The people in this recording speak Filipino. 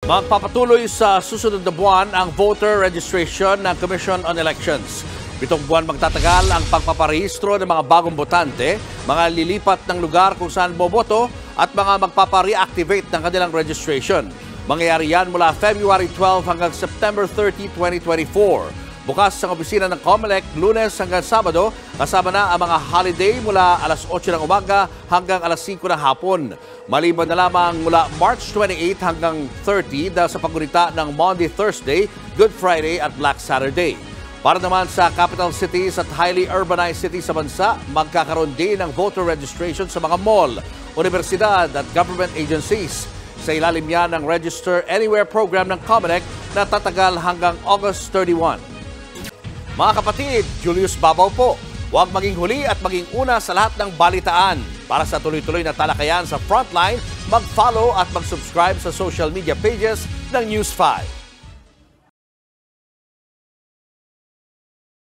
Magpapatuloy sa susunod na buwan ang voter registration ng Commission on Elections. 7 buwan magtatagal ang pagpaparehistro ng mga bagong botante, mga lilipat ng lugar kung saan boboto at mga magpapa-reactivate ng kanilang registration. Mangyayari yan mula February 12 hanggang September 30, 2024. Bukas ang opisina ng COMELEC Lunes hanggang Sabado, kasama na ang mga holiday mula alas 8 ng umaga hanggang alas 5 ng hapon. Maliban na lamang mula March 28 hanggang 30 dahil sa paggunita ng Monday, Thursday, Good Friday at Black Saturday. Para naman sa capital cities at highly urbanized cities sa bansa, magkakaroon din ng voter registration sa mga mall, universidad at government agencies. Sa ilalim yan ng Register Anywhere program ng COMELEC na tatagal hanggang August 31. Mga kapatid, Julius Babaw po. Huwag maging huli at maging una sa lahat ng balitaan. Para sa tuloy-tuloy na talakayan sa Frontline, mag-follow at mag-subscribe sa social media pages ng News 5.